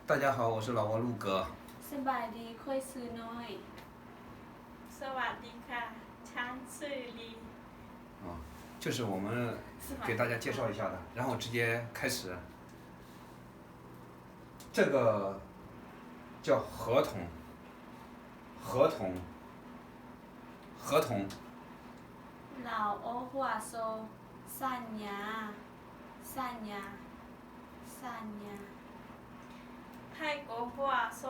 大家好，我是老挝陆哥。สบายดีค่อยซื้อน้อย สวัสดีค่ะฉันชื่อลี 就是我们给大家介绍一下的，然后直接开始。这个叫合同，合同，合同。 เราโอหัวโซสัญญาสัญญาสัญญา ให้โกหัวโซ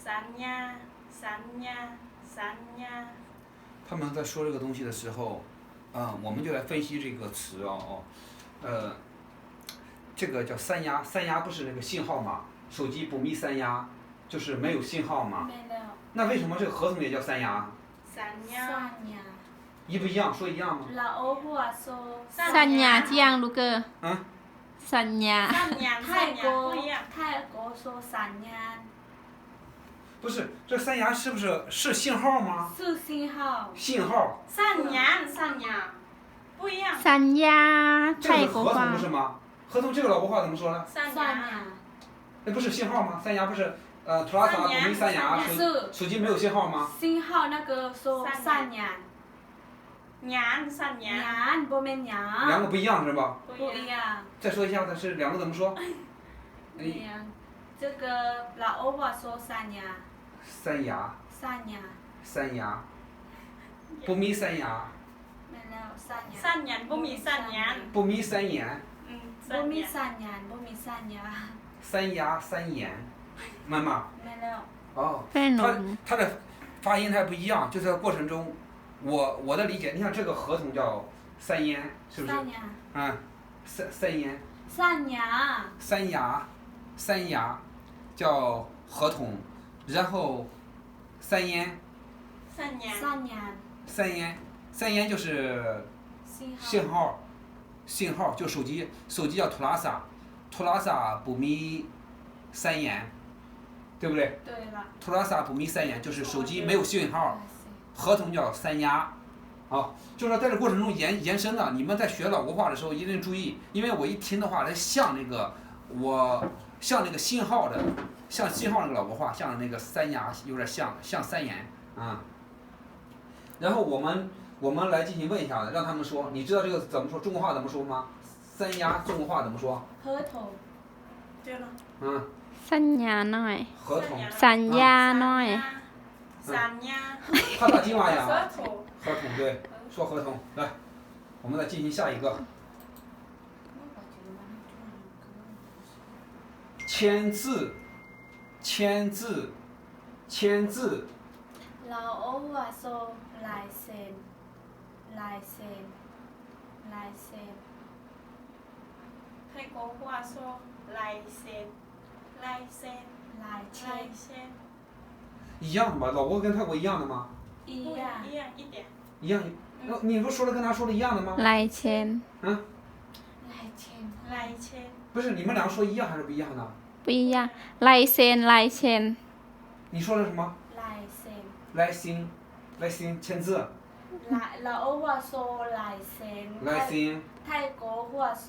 สัญญาสัญญาสัญญา 他们在说这个东西的时候，我们就来分析这个词这个叫三压，三压不是那个信号吗？手机不密三压，就是没有信号嘛。 ไม่แล้ว 那为什么这个合同也叫三压？ สัญญา สัญญา 一不一样？说一样吗？ เราโอหัวโซ สัญญาที่ยังลูกเกอร์ 啊？ สัญญา สัญญา ไท สั ย ญ โก ญา不一样 ไทยโกโซสัญญา 不是，这三压是不是信号吗？ สื่อ信号 信号， สัญญาสัญญา不一样 สัญญาไท 这 ย 个是 ก 合 ว่า 同不是吗？合同这个老挝话怎么说呢？ สัญ สัญ ญา ญา 那不是信号吗？三压不是图拉萨不密三压，手机没有信号吗？ 信号那个โซสัญญา ญาณสัญญา ญาณบ่แม่นหยา 两个不一样是吧？ 不 บ่ 一 อี 样 หยัง 再说一下子是两个怎么说？ อีหยัง这个เราโอหัวโซสัญญา 三压， สัญญา 三压，不密三压， แม่นแล้วสัญญา สัญญาบ่มีสัญญา 不密三言， อืม บ่ สัญ มี ญา สัญญาณบ่มีสัญญา 三压三言，妈妈。 แม่นแล้ว 哦， เป็นหนุ่ม 它的发音它不一样，就在过程中，我的理解，你看这个合同叫三烟，是不是？ สัญญา 三烟， สัญญา 三牙叫合同，然后三烟， สัญญา สัญญาณ 三烟就是信号，信号就手机叫图拉萨，图拉萨不密三言，对不对？对了图拉萨不密三言就是手机没有信号。合同叫三压，就是说在这过程中延伸的，你们在学老挝话的时候一定注意，因为我一听的话，它像那个像那个信号的，像信号那个老挝话，像那个三压有点像三言啊。然后我们来进行问一下子，让他们说，你知道这个怎么说？中国话怎么说吗？三压中国话怎么说？合同对了 สัญญาหน่อย 合同。 สัญญาหน่อย สัญญา 他打金娃呀？合同合同对，说合同来，我们再进行下一个。签字，签字，签字， เราโอหัวโซลายเซ็นลายเซ็นลายเซ็น ให้โกหัวโซลายเซ็นลายเซ็น ลายเช ลาย น เซ็น 一样的吗？老挝跟泰国一样的吗？ อี 不 หยัง 一样一点一样。你不是说的跟他说的一样的吗？ ลายเชน ลายเชน ลายเช็น 不是，你们两个说一样还是不一样的？ ปุยยาลายเซนลายเชน 你说的什么？ ลายเซ็น 来信，来信签字， ลายเราโอหัวโซลายเซ็น 来信。 ไทยโกหัวโซ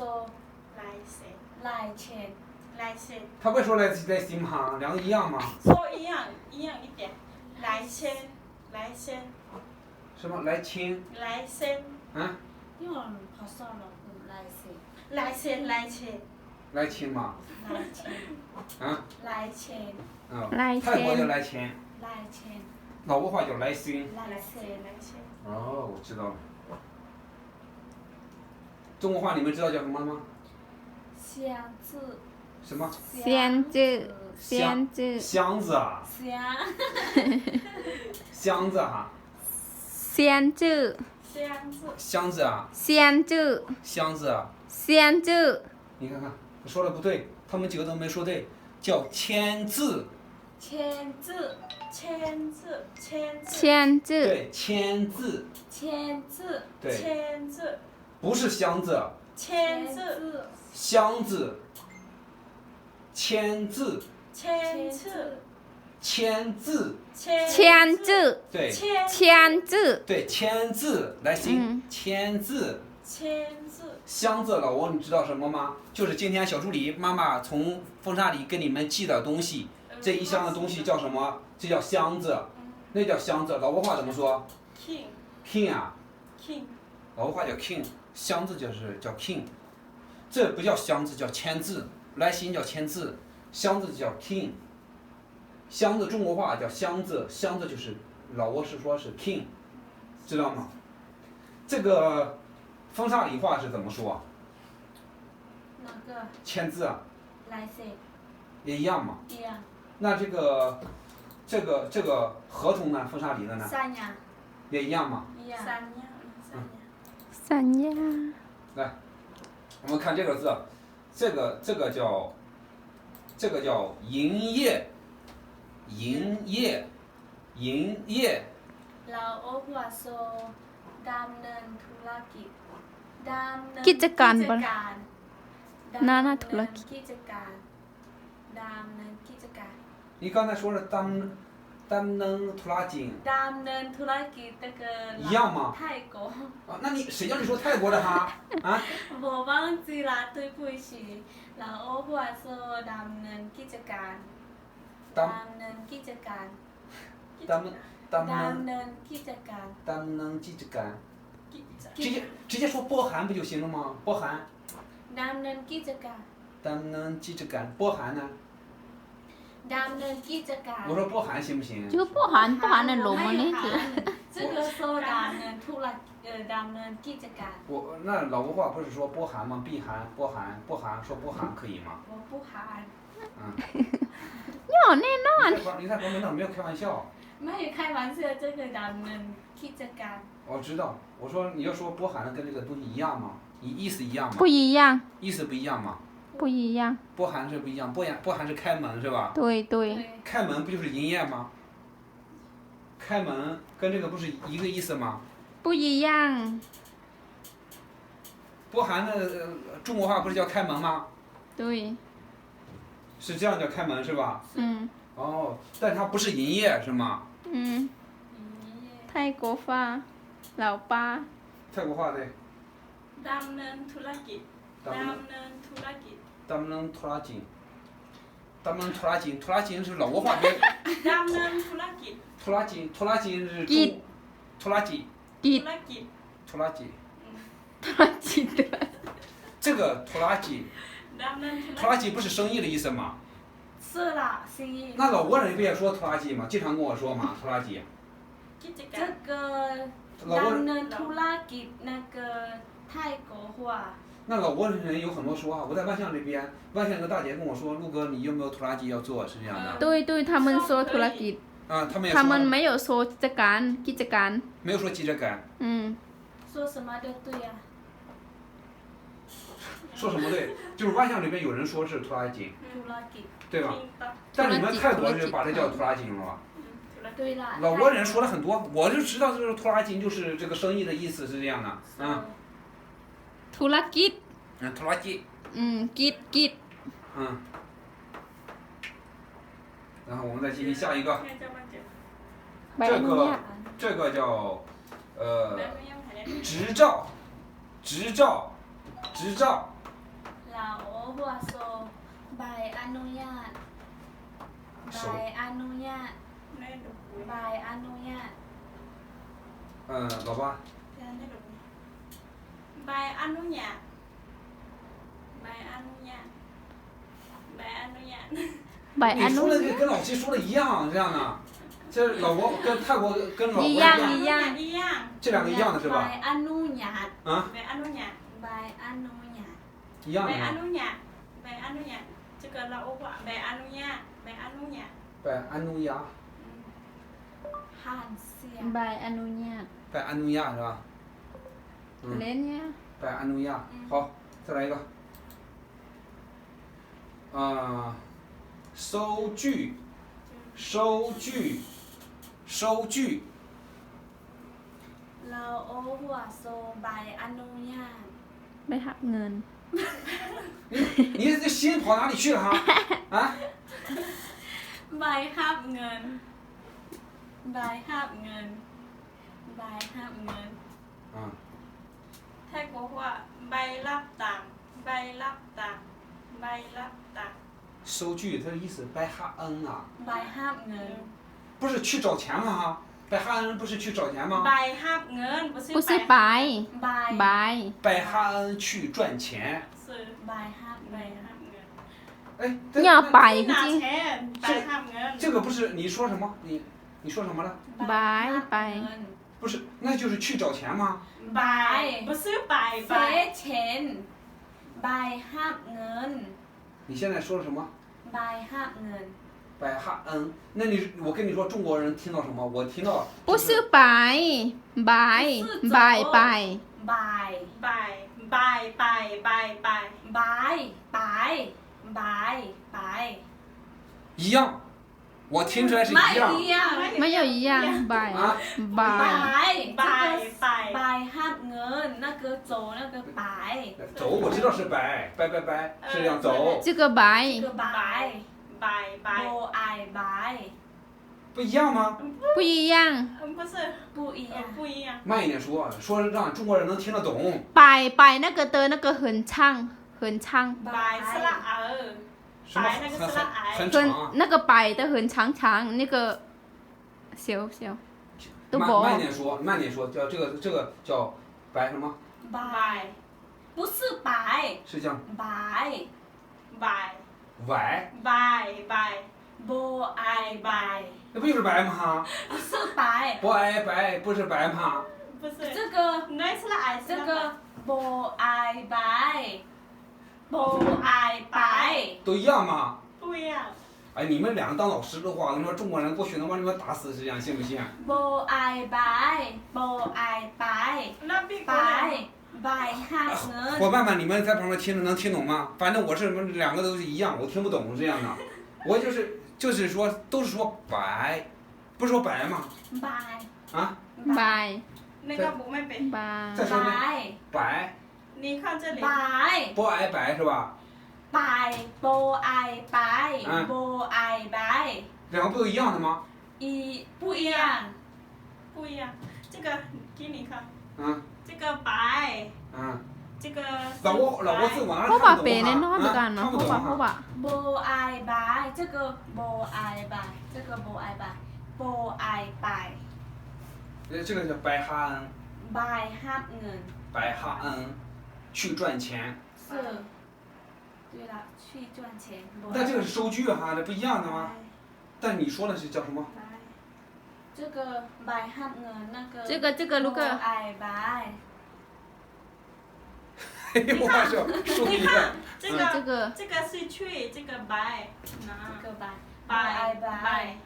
ลายเซ็น ลายเชน ลายเช็น 他不是说来信吗？两个一样吗？说一样一样一点来签来签什么来亲？来签 啊， นี่มันพอสอนเราลายเซ็น 来签来签来亲吗？ ลายเชน 啊， ลายเชน 泰国叫来亲， ลายเชน 老挝话叫来信。 ลาย 来 เซ็ 签 น 来签哦，我知道了。中国话你们知道叫什么吗？ เสียงจื้อ 什么？ เซียนจื้อเซียนจื้อ 箱子啊， เสียง 箱子哈、 เซียนจื้อ 箱子箱子啊， เซียนจื้อ 箱子啊， เซียนจื้อ 你看看，我说的不对，他们几个都没说对，叫签字， เชนจื้อ 签字签字 เชียนจื้อ 对，签字， เชนจื้อ 对，签字不是箱子，签字箱子，签字，签字签字，签 เชียนจื้อ 对，签 เชียนจื้อ 对，签字，来行嗯，签字，签字，箱子，老王你知道什么吗？就是今天小助理妈妈从风沙里给你们寄的东西，这一箱的东西叫什么？这叫箱子，那叫箱子。老挝话怎么说 king ？king 啊， king 老挝话叫 king， 箱子就是叫 king， 这不叫箱子，叫签字。来信叫签字，箱子叫 king。箱子中国话叫箱子，箱子就是老挝是说是 king， 知道吗？这个风沙里话是怎么说？哪个签字啊，来谁？也一样嘛。一样。那这个合同呢？风沙里的呢？三呀，也一样嘛。一样。三呀三呀，三亚，来，我们看这个字，这个叫营业，营业，营业。 เราโอ้หัวโซดำเนินธุรกิจดำเนิน กิจการ กิจ ปะ การ น่า ดำ ธุ เนิ ร น กิจ กิจการดำเนินกิจการ你刚才说是丹能图拉金 ดำเนินธุรกิจ这个一样吗？泰国啊？那你谁叫你说泰国的哈？啊？我忘记了对不起เราโอ้หัวโซดำเนินกิจการดำเนินกิจการ 丹 ดำเนินกิจการ 能记着干， กิจ 直接说波函不就行了吗？波函， ดำเนินกิจการ 丹能记着干，波函呢？ ดำเนินกิจการ 我说波函行不行？ ชื่อผู้หันผู้หันในหลงอันนี้คือ 这个โซดำเนินธุรดำเนินกิจการ那老挝话不是说波函吗？避函、波函、波函，说波函可以吗？我不喊嗯。 ย่อแน่นอน 你在旁边那没有开玩笑。 ไม่开玩笑这个ดำเนินกิจการ 我知道，我说你要说波函跟这个东西一样吗？意思一样吗 ผู้？一样意思不一样吗？不一样波函是不一样，波函是开门是吧？对对对开门不就是营业吗？开门跟这个不是一个意思吗？不一样波函的中国话不是叫开门吗？对是这样叫开门是吧？嗯哦，但它不是营业是吗？嗯泰国话老八泰国话的 ดำเนินธุรกิจดำเนินธุรกิจ 咱们拖拉金，咱们拖拉金，拖拉金是老挝话边， ดำเนินธุรกิจ 拖拉金是กิจ 拖拉机， กิจ ธุรกิจ 拖拉机， จิต 这个拖拉机， ดำเนินธุร 拖拉กิจ 机不是生意的意思吗？是啦是那老挝人不也说拖拉机吗？经常跟我说嘛，拖拉机。 กิจ 这 การ 个 老挝 ดำ 人， เนินธุรกิจ那个泰国话那老挝人有很多说话。我在万象这边，万象有个大姐跟我说，陆哥，你有没有拖拉机要做？是这样的。对对他们说ธุรกิจ 啊，他们也 他们说，没有说กิจการกิจการ 没有说急着干，嗯说什么都对呀说什么对？就是万象里面有人说是拖拉机， ธุรกิจ 对吧？ ทิ้งต่อ 但你们泰国人把这叫拖拉机了吧？ ธุรกิจ 对啦老挝人说了很多，我就知道这个拖拉机就是这个生意的意思是这样的，啊， ธุรกิจ 拖拉机，กิจกิจ 嗯。然后我们再进行下一个， แม่จะมาเจอ ใบอนุญาต 这个叫 แม่ไม่ยังหาย 执照，执照，执照， เราโอ้หัวโซใบอนุญาตใบอนุญาต แม่ดูคุย ใบอนุญาต 老八， แม่ได้ดูใบอนุญาตใบอนุญาตใบอนุญาต ใบอ 你 นุ 说的 ญาต 跟老七说的一样，这样的，这老挝跟泰国跟老挝一样一样，一样这两个一样的是 ใบ 吧？ อนุญาต 啊， ใบอนุญาต ใบอนุญาต 一样 ใบ 的 อ 吗？ นุญาตใบอนุญาตจะเกิดเราบอกว่าใบอนุญาตใบอนุญาต 拜安努亚， ห่านเสียง ใบอนุญาต 拜安努亚是吧？ เล่นเนี่ย 拜安努亚，好，再来一个，收据，收据，收据， เราโอ้หัวโซใบอนุญาต ไปหักเงิน 你这心跑哪里去了哈？啊？ ใบหับเงินใบหับเงินใบหับเงิน 嗯， แท泰国话ใบรับตังค์ใบรับตังค์ใบรับตังค์收据它的意思白哈恩啊， ใบห้าบเงิน 不是去找钱吗？哈，白哈恩不是去找钱吗？ ใบหับเงิน不是不是白 ใบ 白白哈恩去赚钱。 ซื้อ ใบห้าบ ใบ เงิน หับเงิน 哎，你要白 ที่ 不 นา 进 แทนใบหับเงิน 这个不是你说什么？你说什么了？白白不是，那就是去找钱吗？ ใบ不是ใบ เฟ ใบ เชนใบห้าบเงิน 你现在说了什么？ ใบห้าบเงิน 白哈恩。那我跟你说，中国人听到什么？我听到不是白白白白ใบ ใบใบใบใบใบ ใบใบใบใบ 一样，我听出来是 ไม่ 一样。 เอียง 没有一样白啊ใบ 白 ใบใบ ใบห้าบเงินนั่นคือโจนั่นคือใบ 走，我知道是白，拜拜拜，是这样走。这个白 คือใบ ใบใบ โบไอใบ 不一样吗？不一样不是 ปูเอียง 不一样慢一点说，说让中国人能听得懂。白白那个的那个很长很长 ใบสระเออ 什么白那个是啦很很长啊。那个白的很长长那个小小都慢薄慢点说，慢点说，叫这个叫白什么？ ใบ ใบ 不是ใบ 是叫 ใบ ใบ 崴， ใบใบ โบไอใบ 那不就是白吗？不是ใบ 不挨白不是白吗？不是这个น้อยสระไอ 这个โบไอใบโบไอใบ 都一样吗？不一样哎，你们两个当老师的话，我跟你说，中国人过去能把你们打死，这样信不信？ โบไอใบโบไอใบ น้ำพริก ใบใบห้าเงิน 伙伴们，你们在旁边听着能听懂吗？反正我是两个都是一样，我听不懂这样的。我就是说都是说白，不是说白吗？ ใบ 啊，白 นี่ก็บุกไม่เป็น 白再说一遍，白 นี่เข้า这里 ใบ 不挨白是吧？ ใบโบไอใบโบไอใบ 两个不都一样的吗？ อีปูเอียง 不一样这个给你看嗯这个白嗯，这个老挝字我哪เขา 看 บอก 不 เป็น 懂 แน่นอนเหมือนกั 啊？ นเนาะ 看不 เขา 懂 บอกเขาบ 哈。 อก โบไอใบ这个โบไอใบ这个โบไอใบโบไอใบ 这个叫白哈恩， ใบห้าเงิน 白哈恩，去赚钱。是对了去赚钱但这个是收据哈，这不一样的吗？但你说的是叫什么？这个ใบห้าเงิน那个这个如果โบไอใบ 我说收据。这这个个这个是去这个白这那个ใบ 白ใบ 白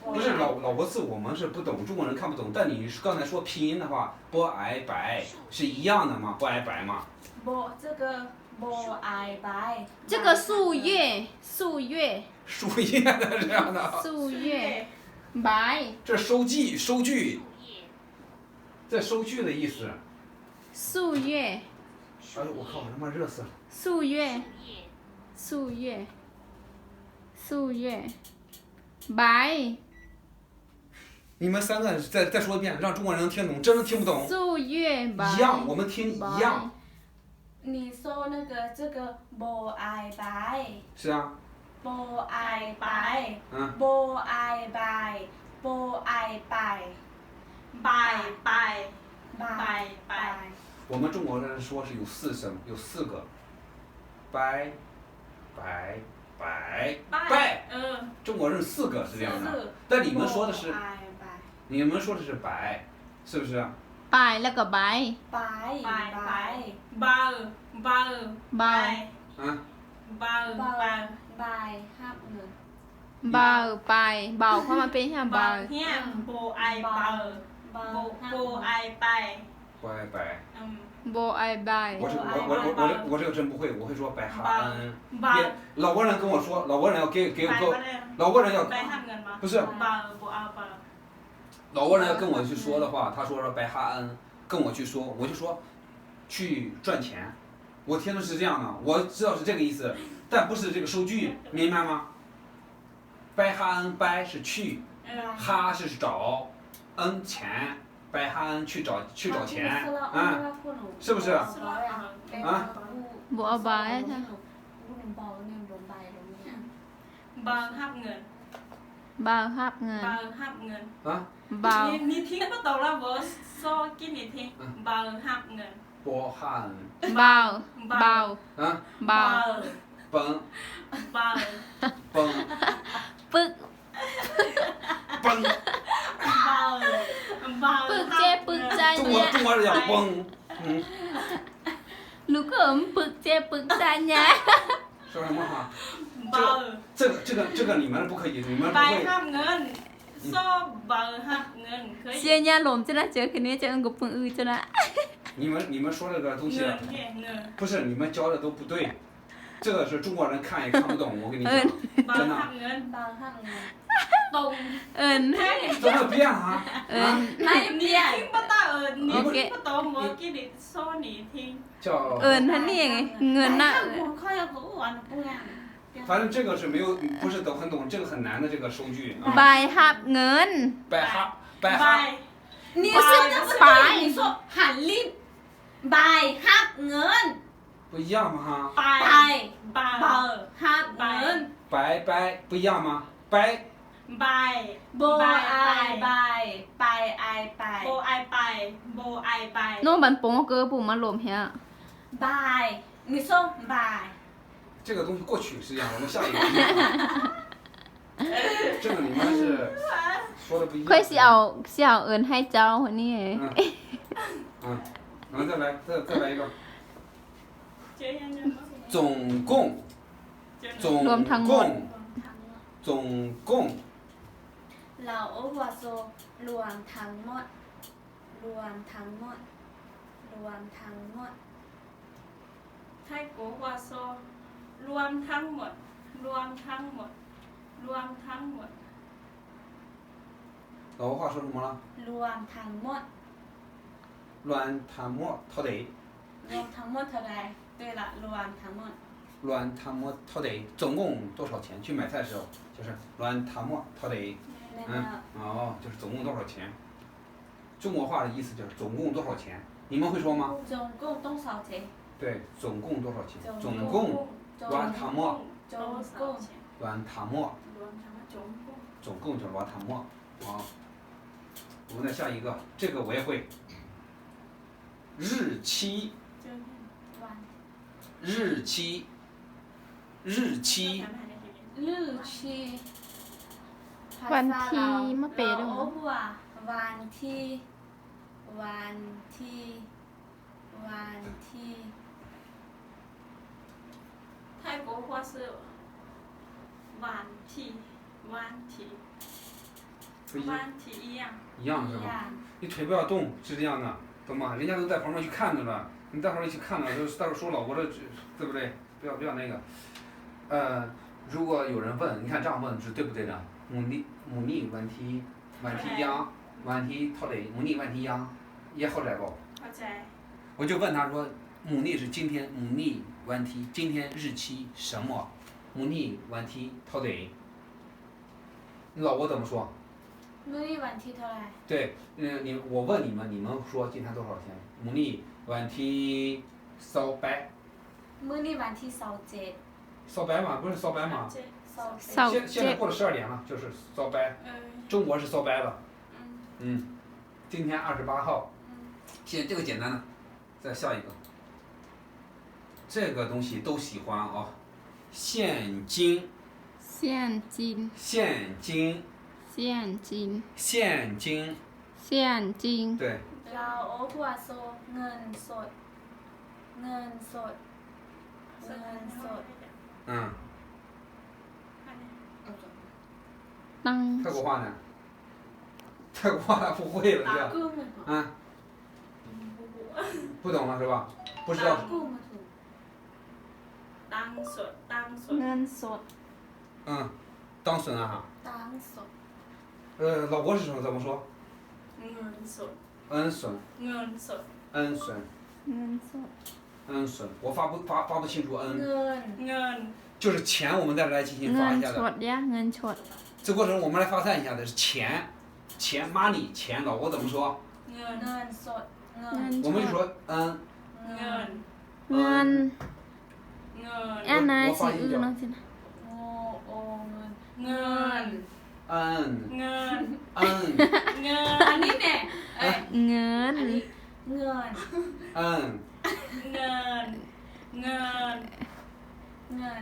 不是老挝字，我们是不懂，中国人看不懂。但你刚才说拼音的话，不挨白是一样的吗？不挨白吗？โบ这个โบไอใบ这个树叶树叶树叶的这样的。树叶白这收据收据，这收据的意思。树叶哎呦我靠，我他妈热死了！树叶树叶树叶白你们三个再说一遍，让中国人能听懂，真的听不懂。树叶白一样，我们听一样。你说那个这个โบไอใบ是啊，โบไอใบ嗯，โบไอใบโบไอใบ白白ใบ白白我们中国人说是有四声，有四个，白，白，白，拜。中国人四个是这样的，但你们说的是，โบไอใบ你们说的是白，是不是？ 白แล้วก็ใบ ใบ 白 ใบ 白เบาเบา ใบ 嗯，เบา ใบ เบา ใบห้าเงิน เบาไปเบาเข้ามาเป็นแค่ เบา เบา เฮียโบไอเบา ใบ โบ ห้า โบไอไป 不挨白。โบไอใบ 我这个真不会，我会说白哈恩。 เบา 也老挝人跟我说，老挝人要给 ไป 我 มาเลย 老挝人要 ไปทำเงินมา 不是 เบาโบเอาเบา 老挝人要跟我去说的话，他说白哈恩，跟我去说，我就说去赚钱。我听的是这样的，我知道是这个意思，但不是这个收据，明白吗？白哈恩白是去，哈是找，恩钱，白哈恩去找钱，啊，是不是？บ่เอาบายใช่ บางหับเงิน บ่าวฮับเงิน บางหับเงิน 啊， บ่าว นี่ทิ้งก็ตกแล้วบอสโซ่กินนี่ทิ้งบางหับเงิน 波哈恩， บ่าวบ่าว 啊， บ่าว 崩 บาง 崩 ปึก 崩， บางบาง ปึกเจ๊ปึกใจเนี่ย 中国人讲崩，嗯， ลูกเอิมปึกเจ๊ปึกใจเนี่ย 说什么话？ บาง 这个你们不可以，你们不 บาง 会 หับเงินโซ่บางหับเงินเคย เสียญาหลมจะน่าเจอคืนนี้เจอกับปึงอือจะน่ะ 你们说这个东西 เงินแค่เงิน 不是你们教的都不对，这个是中国人看也看不懂，我跟你讲， บาง 真 หั 的 บ，เงิน บางหักเงิน ตรง เอิญ 真的变啊 เอิญ 啊， ไม่นี่ทิ้งป้าตานี่ทิ้งป้าตอหมอกินนี่โซ่นี่ทิ้ง 叫 เอิญท่านนี่ไงเงินน่ะ หัวข้อยเขาอ่อนปูง 反正这个是没有，不是都很懂，这个很难的这个收据 บา 啊。 ยฮับเงิน 白哈白 บา 哈 ย นี่ซึ่งจะไป你说หันลิ้นบายหักเงิน 不一样吗哈？ ไป ไป บา เบาย หักเงิน 白白不一样吗？白 บาย โบไอบายไปไอไป โบไอไปโบไอไป โนบันปงเกอปู่มาหลมเฮีย บาย你说บาย 这个东西过去是这样，我们下一个。这个你们是说的不一样。 ค่อยสิเอาเอิญให้เจ้าคนนี้ไง 嗯，然后再来一个， เจ๊ยังไง 总共总共 เราโอวาโซรวมทั้งหมดรวมทั้งหมดรวมทั้งหมด ไทยโกวาโซรวมทั้งหมดรวมทั้งหมดรวมทั้งหมด 老挝话说什么了？ รวมทั้งหมด 乱谈莫掏得， รวมทั้งหมดเท่าไร对了รวมทั้งหมด 乱谈莫掏得，总共多少钱？去买菜的时候就是乱谈莫掏得， นั่น 嗯 น่ะ 哦，就是总共多少钱？中国话的意思就是总共多少钱？你们会说吗？ จงกุ้งต้องเสาเจ 对，总共多少钱？总总共 จง 乱谈莫 จงกุ้ง 乱谈莫。 รวมทั้งหมดจงกุ้ง 总共就是罗塔莫。好，我们再下一个，这个我也会。日期， เจอ วัน 日期，日期， ลือชี วันที่มะเป เรา ด้วย โอ้หัววันที่วันที่วันที่ ไทยโกวาโซวันที่วันที่ 不一 วันที่อีหยัง 一样是 อ 吧？ ย่าง 你腿不要动，是这样的，懂吗？人家都在旁边去看着了，你待会儿一起看了，就是到时候说老婆的，对不对？不要那个。如果有人问，你看这样问是对不对的？母尼问题样，问题套得母尼问题样，也好来不？ เข้าใจ 我就问他说，母尼是今天母尼问题，今天日期什么？母尼问题套得。你老婆怎么说？ มื้อนี้วันที่เท่าไหร่ 对，我问你们，你们说今天多少钱？母尼问题烧白， มื้อนี้วันที่เสาเจ็ด 烧白嘛，不是烧白嘛？ เจ๊ เสาเจ็ด เสา 现在 เจ็ด 过了12点了，就是烧白， เออ 中国是烧白了。 อืม 今天28号，现在这个简单的，再下一个，这个东西都喜欢啊、现金， เสียนจีน 现金， เสียนจีน 现金， เสียนจีน 对， เราโอ้หัวโซเงินสดเงินสดเงินสด 嗯， ตั้ง 泰国话呢？泰国话他不会了， ตา 这 กุ้งมาถูก 啊，不懂了是吧？不知道 กุ้งมาถูก ตังสดตังสด เงินสด 嗯，当损啊哈。 ตังสด 老国是怎么说？ เงินสด 恩损， เงินสด 恩损， เงินสด 恩损，我发不清楚 เงิ 恩， น เงิน 就是钱，我们再来进行 เงิ 发 น 一下 ช 的。 ดยะเงินชด 这过程我们来发散一下的是钱，money 钱，老国怎么说？ เงิน เงินสดเงิ เงิ น น 我们就说เงิน เงิน เงิน แอนนายสีอื่นน้องสินะ โอโอเงิน เงิน 嗯 เงิน 嗯 เงิน อันนี้เนี่ยเอ้ย เงิน เงิน 嗯 เงินเงิน เงิน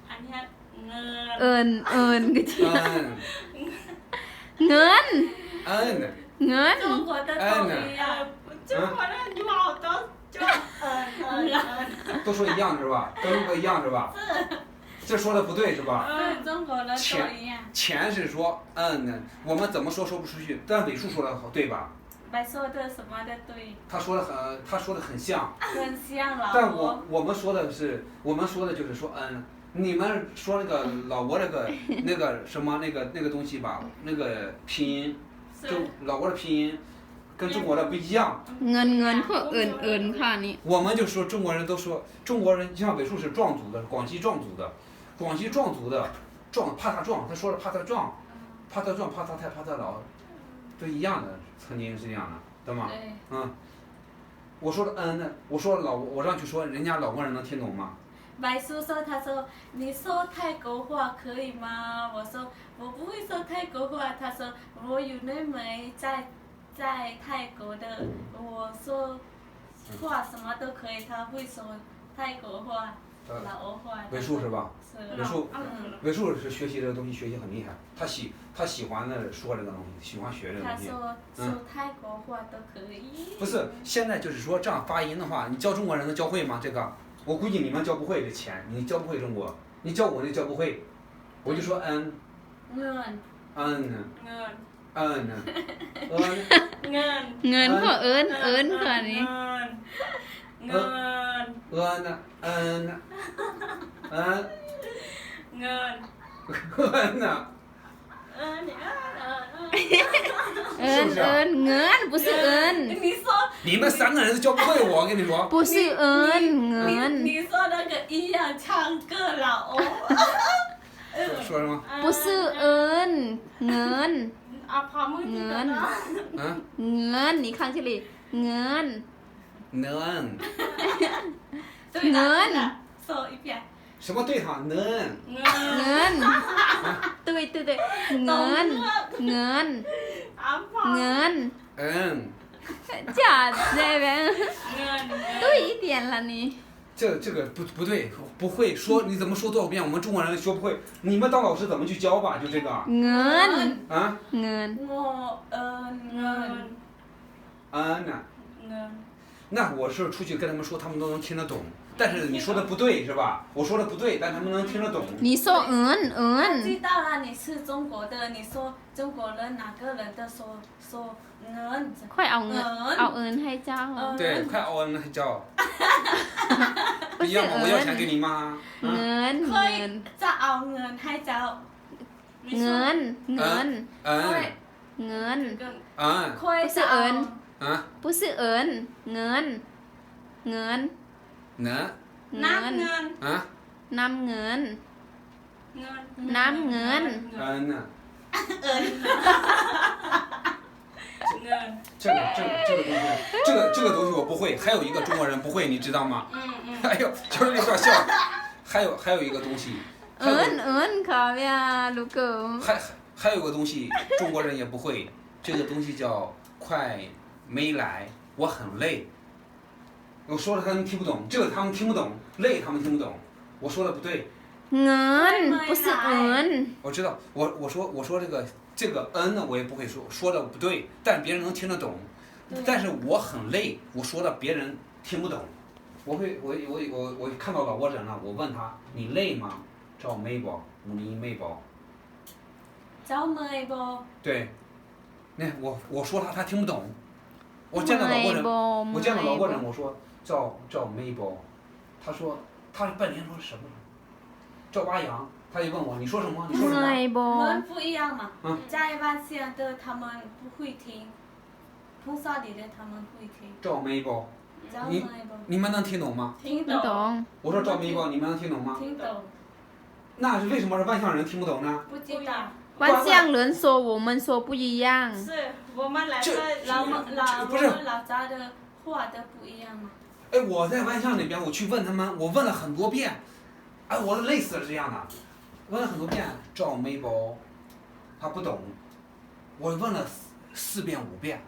อันนี้เงิน เอิญก็ที 嗯 เงิน 嗯 เงิน 中国的口音啊，中国人有好多就都说一样是吧？跟中国一样是吧？这说的不对是吧？是中国的口音啊。钱是说我们怎么说说不出去，但尾数说的好对吧？白说的什么的对，他说的很像，很像老但挝。我们说的就是说你们说那个老挝那个什么那个东西吧，那个拼音，是就老挝的拼音跟中国的不一样。 เงินพวกเอิญค่ะนี่ 我们就说中国人都说中国人，像尾数是壮族的，广西壮族的，广西壮族的怕他壮，他说了怕他壮，怕他壮，怕他太，怕他老，都一样的，曾经是这样的，对吗？对，嗯，我说的我说我让去说，人家老挝人能听懂吗？白叔说，他说你说泰国话可以吗？我说我不会说泰国话。他说我有妹妹在泰国的，我说话什么都可以，他会说泰国话、老挝话。尾数是吧？是。尾数嗯尾数是学习这个东西学习很厉害，他喜欢的说这个东西，喜欢学这个东西。他说泰国话都可以。不是，现在就是说这样发音的话，你教中国人能教会吗？这个我估计你们教不会这钱，你教不会中国，你教我那教不会，我就说เงิน เงิน 嗯 เงิน เงินพวกเอิญค่ะนี่ เงิน เงิน เงิน เงิน不是เอิญ你说你们三个人都教不会我，我跟你说。不是เอิญเงิน你说那个一样唱歌老挝。说什么？不是เอิญเงิน เอาพอมือที่กันนะ 嗯， เงินนี่ข้างที่ลีเงิน 能对เงิน 说一遍。什么对哈？能 เงิน เงิน对เงินเงิน เอาพอ เงิน嗯，假这边 เงิน 对一点了你这个不对，不会说你怎么说多少遍，我们中国人学不会。你们当老师怎么去教吧？就这个เงิน 啊， เงิน 我เงิน 呢？ เงิน 那我是出去跟他们说，他们都能听得懂。但是你说的不对是吧？我说的不对，但他们能听得懂。你说เอิญ我知道了，你是中国的，你说中国人哪个人的说เงิน ค่อยเอาเงินเอาเอิญให้เจ้า 对，快熬完了还教。不是一样吗？我要钱เอิญ给你吗？ เงิน เคย เงิน จะเอาเงินให้เจ้า เงินเงิน 嗯 เงิน 嗯 เคยจะเอา 啊，不是เอิญเงินเงิน 能 น้ำเงิน 啊， นำเงิน เงิน น้ำเงิน 呢？เงิน 这个东西我不会，还有一个中国人不会，你知道吗？อืมอืม 还有就是那段笑，还有一个东西， เอิญเอิญค่ะเวียลูกเก๋还有个东西中国人也不会，这个东西叫快没来，我很累。我说了他们听不懂，这个他们听不懂，累他们听不懂，我说的不对。 เงิน不是เอิญ我知道，我说这个呢，我也不会说的不对，但别人能听得懂。但是我很累，我说的别人听不懂。我看到老挝人了，我问他你累吗？找没包，你没包。 เจ้าเมยโบ 对，那我说他听不懂。我见到老挝人，我说赵没包，他说他半天说什么？赵八阳，他就问我你说什么？你说什 เมื่อ 么？ ยโบ เงิน不一样嘛嗯，在万县的他们不会听，通少里的他们会听，赵没包，เจ้าเมยโบ 你们能听懂吗？ ทิ้ง ไม่ ต่ ตร อ ง 我说赵没包，你们能听懂吗？听懂那是为什么是万象人听不懂呢？不知道万象人说我们说不一样。是我们来自不是我们老家的话都不一样嘛。哎，我在万象那边，我去问他们，我问了很多遍，哎，我累死了这样的，问了很多遍，赵梅宝，他不懂，我问了4遍5遍，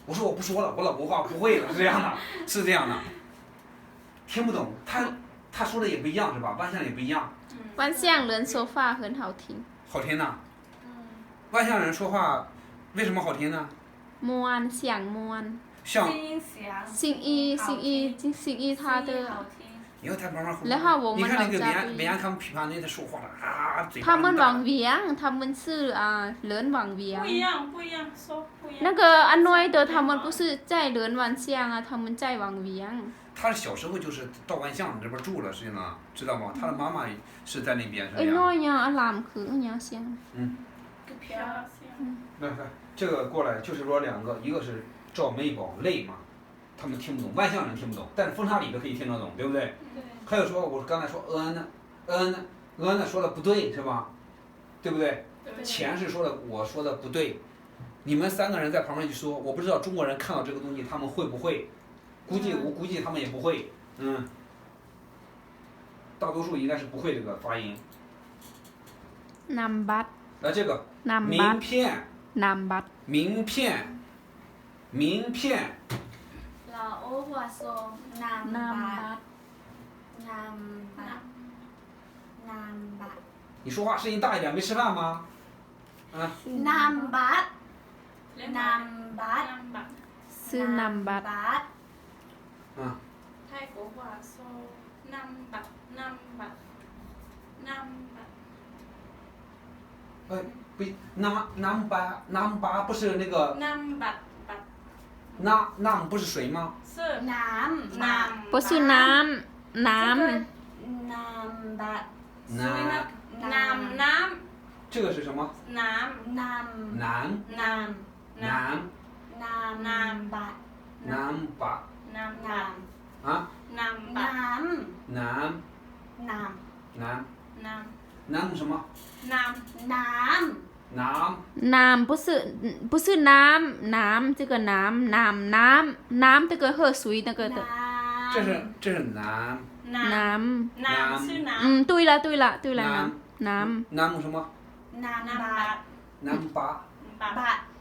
我说我不说了，我老婆话不会了，是这样的，是这样的，听不懂，他说的也不一样是吧？万象也不一样。万象人说话很好听。好听呐。万象人说话为什么好听呢？ม่วนเสียงม่วน 像信义他的。你要在旁边然后我们你看那个老家绵阳他们琵琶那他说话了啊，嘴巴他们网vien他们是人网vien不一样，不一样，说不一样。那个安诺的他们不是在人万象他们在网vien他小时候就是到万象这边住了，实际上知道吗？他的妈妈是在那边，是这样。ไอ้น้อยเนี่ยอารามคืออันเนี้ยเสียง来，这个过来就是说2个，一个是赵梅宝累嘛，他们听不懂，万象人听不懂，但是风沙里的可以听得懂，对不对？对。还有说我刚才说呢说的不对是吧？对不对？钱是说的我说的不对，你们3个人在旁边去说，我不知道中国人看到这个东西他们会不会，我估计他们也不会，大多数应该是不会这个发音。นำบัตร这个名片。名片。老欧话说南巴。你说话声音大一点，没吃饭吗？南巴。ซื้อนำบัตร泰国话说นำบัตร不，南巴不是那个。นำบัตร那不是水吗？是不是น้这个是什么？南巴啊？南什么？น้ำ不是น้ำ这个น้ำ这个喝水那个的这是南。น้是น้对了น้南什么？น้ำ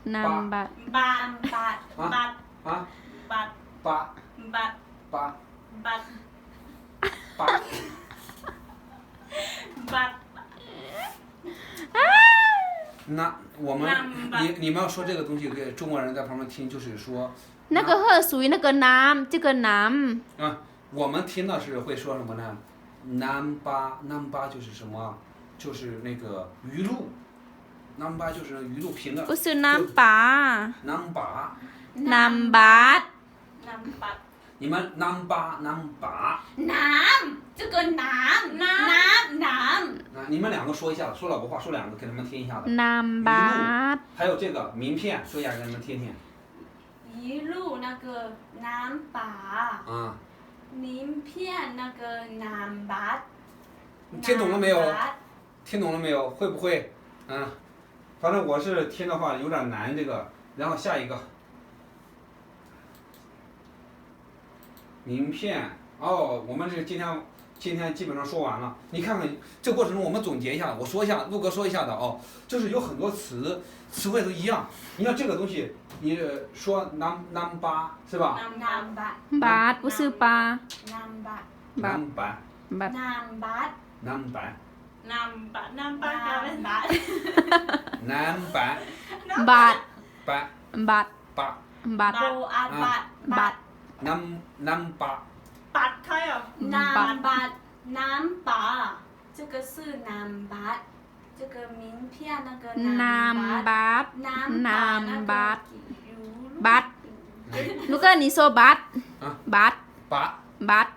南巴。น้ำบัตร那我们你们要说这个东西给中国人在旁边听，就是说。那个喝水那个น้ำ这个น้ำ我们听的是会说什么呢？南巴就是什么？就是那个鱼露。南巴就是鱼露平的。不是น้ำปลา南巴。น้ำบัตร你们南巴。这个你们2个说一下，说老婆话，说2个给他们听一下子。น้ำบัตร还有这个名片，说一下给他们听听。一路那个南巴。名片那个南巴。听懂了没有？听懂了没有？会不会？反正我是听的话有点难这个。然后下一个。名片。我们这今天基本上说完了。你看看这过程中我们总结一下，我说一下，陆哥说一下的就是有很多词汇都一样。你看这个东西，你说南巴是吧？บัตร不是ปลา南巴。บัตร南巴开哦。南巴，这个是南巴，这个名片那个南บัตร南巴。บัตรลูกก็你说บัตรบัตรบัตร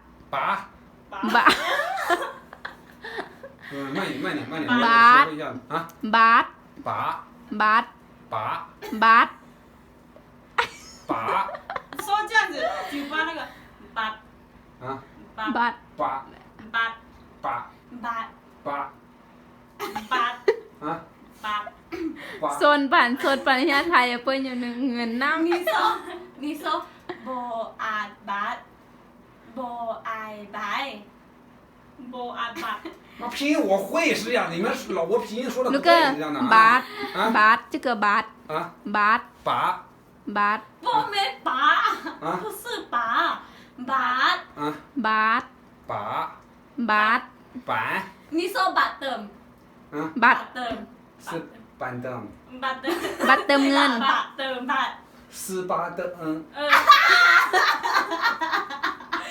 慢点，บัตร说一下บัตรบัตรบัตร说这样子，嘴巴那个巴บัตร巴ส่วนปั่นยาไทยเปิ้นอยู่หนึ่งเงินน้ำ 你说不爱白不爱白 โบอาบัด 那拼音我会是这样的，你们老挝拼音说的不 ลูก 对 เกอ 是这样的 บา 啊 ทบาท这个บาท 啊， บาท 把บาท 不没拔啊不是拔拔啊 บาท 把 บาท 板你说拔灯啊 บาท 灯是板凳， บัดเติม บัตรเติมเงิน บัดเติมบัด 斯巴登恩， เออ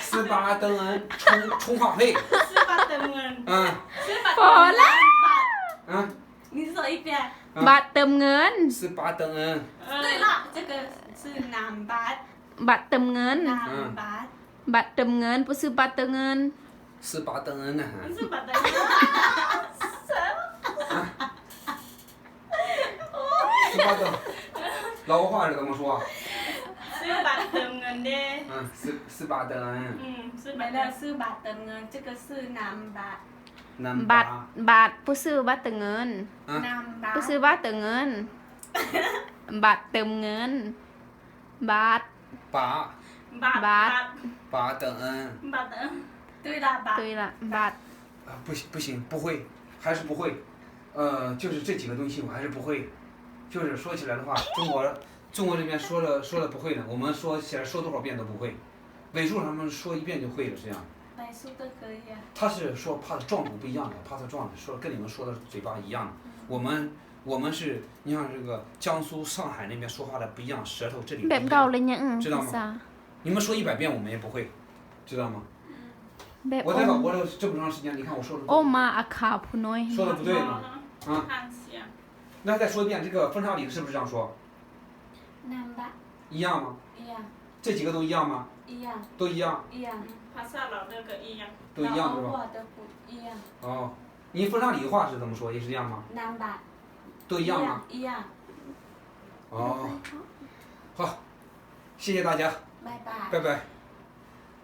斯巴登恩充话费， ซื้อบัตรเติมเงิน 嗯 ซื้อบัตร พอแล้ว บัตร 嗯，你说一遍 บัตรเติมเงิน 斯巴登恩， เออ 对了这个是南拔 บัตรเติมเงิน 南拔 บัตรเติมเงินผู้ซื้อบัตรเติมเงิน 斯巴登恩呢？ ซื้อบัตรเติมเงิน 斯巴登，老挝话是怎么说？ ซื้อบัตรเติมเงินเด้ 嗯，斯巴登恩， ซื้อ 没 บัตร 了是拔灯呢这个是南拔南 บัตร 巴， บาทผู้ซื้อบัตรเติมเงิน 南拔 ผู้ซื้อบัตรเติมเงิน บัตรเติมเงิน บาท 把 บัตร บัตร 巴登恩， บัตรเติม 对了拔 ตุยละบาท 啊，不行，不会，还是不会，就是这几个东西我还是不会，就是说起来的话，中国这边说了不会的，我们说起来说多少遍都不会，尾数他们说一遍就会了，这样。白素都可以啊他是说怕的壮度不一样的，怕他壮的说跟你们说的嘴巴一样的，我们是，你像这个江苏、上海那边说话的不一样，舌头这里不 แบบ 一 เก่า 样， เลยเนี่ย 知道吗 ภาษา 你们说100遍我们也不会，知道吗？ แบบ 我在老挝了这么长时间，你看我说的 โอมาอาคาผู้น้อย 说的不对呢，啊， ทางเสียง 那再说一遍，这个分叉里是不是这样说？南拔一样吗？一样这几个都一样吗？一样都一样，一样 ภาษาเราเดินกับอีหยัง 都一样是吧？老挝的不一样哦，你分叉里的话是怎么说？也是这样吗？南拔都一样吗？一样哦，好，谢谢大家，拜拜拜拜。